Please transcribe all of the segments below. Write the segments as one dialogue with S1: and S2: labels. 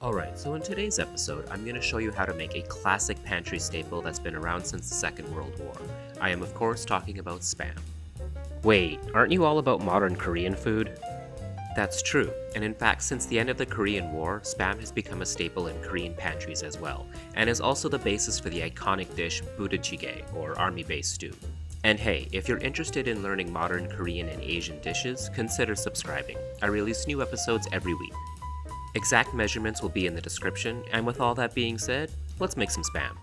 S1: Alright, so in today's episode, I'm going to show you how to make a classic pantry staple that's been around since the Second World War. I am of course talking about Spam. Wait, aren't you all about modern Korean food? That's true, and in fact since the end of the Korean War, Spam has become a staple in Korean pantries as well, and is also the basis for the iconic dish budae-jjigae, or army-based stew. And hey, if you're interested in learning modern Korean and Asian dishes, consider subscribing. I release new episodes every week. Exact measurements will be in the description, and with all that being said, let's make some Spam.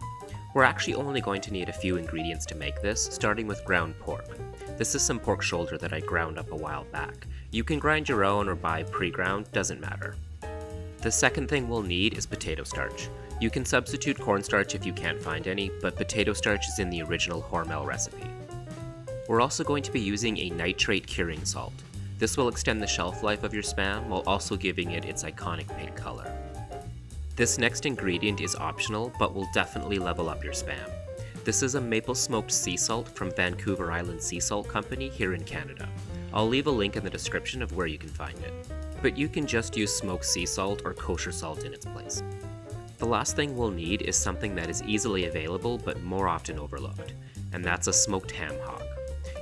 S1: We're actually only going to need a few ingredients to make this, starting with ground pork. This is some pork shoulder that I ground up a while back. You can grind your own or buy pre-ground, doesn't matter. The second thing we'll need is potato starch. You can substitute cornstarch if you can't find any, but potato starch is in the original Hormel recipe. We're also going to be using a nitrate curing salt. This will extend the shelf life of your Spam while also giving it its iconic pink color. This next ingredient is optional, but will definitely level up your Spam. This is a maple smoked sea salt from Vancouver Island Sea Salt Company here in Canada. I'll leave a link in the description of where you can find it. But you can just use smoked sea salt or kosher salt in its place. The last thing we'll need is something that is easily available but more often overlooked, and that's a smoked ham hock.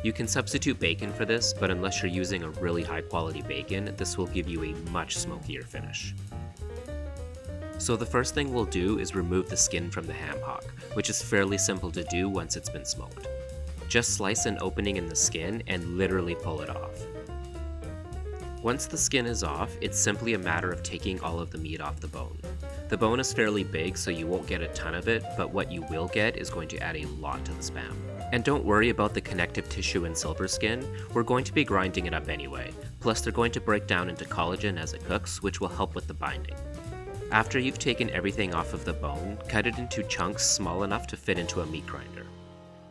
S1: You can substitute bacon for this, but unless you're using a really high quality bacon, this will give you a much smokier finish. So the first thing we'll do is remove the skin from the ham hock, which is fairly simple to do once it's been smoked. Just slice an opening in the skin and literally pull it off. Once the skin is off, it's simply a matter of taking all of the meat off the bone. The bone is fairly big, so you won't get a ton of it, but what you will get is going to add a lot to the Spam. And don't worry about the connective tissue and silver skin, we're going to be grinding it up anyway, plus they're going to break down into collagen as it cooks, which will help with the binding. After you've taken everything off of the bone, cut it into chunks small enough to fit into a meat grinder.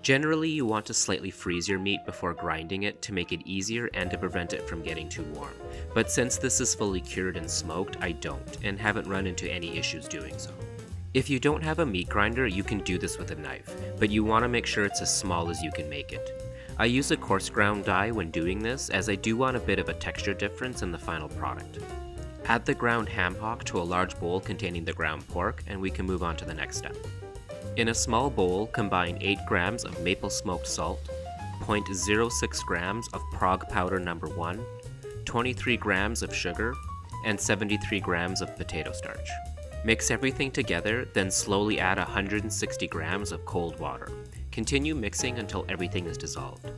S1: Generally, you want to slightly freeze your meat before grinding it to make it easier and to prevent it from getting too warm. But since this is fully cured and smoked, I don't, and haven't run into any issues doing so. If you don't have a meat grinder, you can do this with a knife, but you want to make sure it's as small as you can make it. I use a coarse ground die when doing this, as I do want a bit of a texture difference in the final product. Add the ground ham hock to a large bowl containing the ground pork, and we can move on to the next step. In a small bowl, combine 8 grams of maple smoked salt, 0.06 grams of Prague Powder No. 1, 23 grams of sugar, and 73 grams of potato starch. Mix everything together, then slowly add 160 grams of cold water. Continue mixing until everything is dissolved.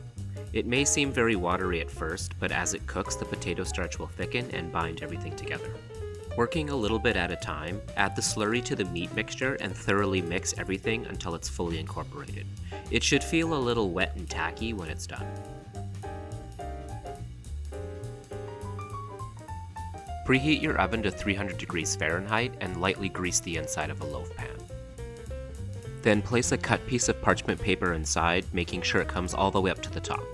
S1: It may seem very watery at first, but as it cooks, the potato starch will thicken and bind everything together. Working a little bit at a time, add the slurry to the meat mixture and thoroughly mix everything until it's fully incorporated. It should feel a little wet and tacky when it's done. Preheat your oven to 300 degrees Fahrenheit and lightly grease the inside of a loaf pan. Then place a cut piece of parchment paper inside, making sure it comes all the way up to the top.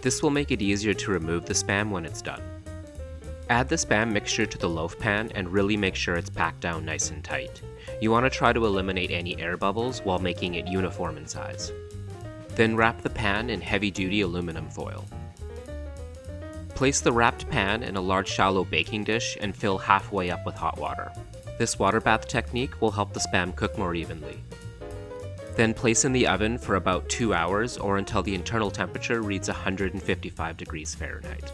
S1: This will make it easier to remove the Spam when it's done. Add the Spam mixture to the loaf pan and really make sure it's packed down nice and tight. You want to try to eliminate any air bubbles while making it uniform in size. Then wrap the pan in heavy-duty aluminum foil. Place the wrapped pan in a large shallow baking dish and fill halfway up with hot water. This water bath technique will help the Spam cook more evenly. Then place in the oven for about 2 hours or until the internal temperature reads 155 degrees Fahrenheit.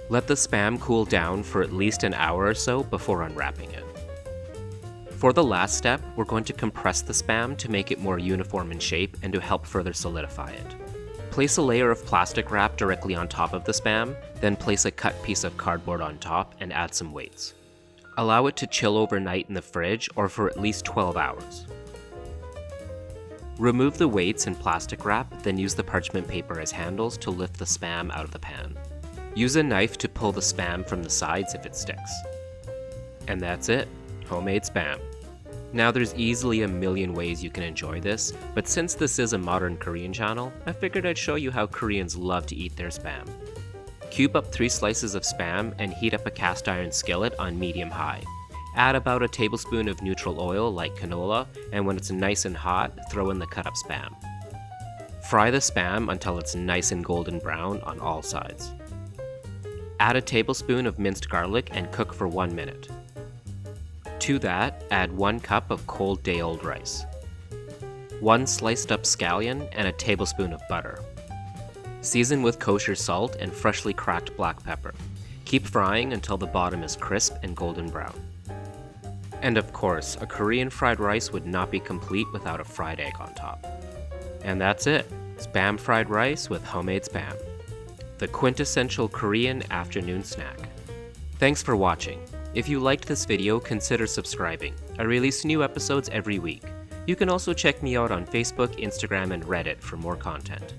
S1: Let the Spam cool down for at least an hour or so before unwrapping it. For the last step, we're going to compress the Spam to make it more uniform in shape and to help further solidify it. Place a layer of plastic wrap directly on top of the Spam, then place a cut piece of cardboard on top and add some weights. Allow it to chill overnight in the fridge or for at least 12 hours. Remove the weights and plastic wrap, then use the parchment paper as handles to lift the Spam out of the pan. Use a knife to pull the Spam from the sides if it sticks. And that's it, homemade Spam. Now there's easily a million ways you can enjoy this, but since this is a modern Korean channel, I figured I'd show you how Koreans love to eat their Spam. Cube up 3 slices of Spam and heat up a cast iron skillet on medium-high. Add about a tablespoon of neutral oil like canola, and when it's nice and hot, throw in the cut up Spam. Fry the Spam until it's nice and golden brown on all sides. Add a tablespoon of minced garlic and cook for 1 minute. To that, add 1 cup of cold day-old rice, 1 sliced up scallion, and a tablespoon of butter. Season with kosher salt and freshly cracked black pepper. Keep frying until the bottom is crisp and golden brown. And of course, a Korean fried rice would not be complete without a fried egg on top. And that's it, Spam fried rice with homemade Spam. The quintessential Korean afternoon snack. Thanks for watching. If you liked this video, consider subscribing. I release new episodes every week. You can also check me out on Facebook, Instagram, and Reddit for more content.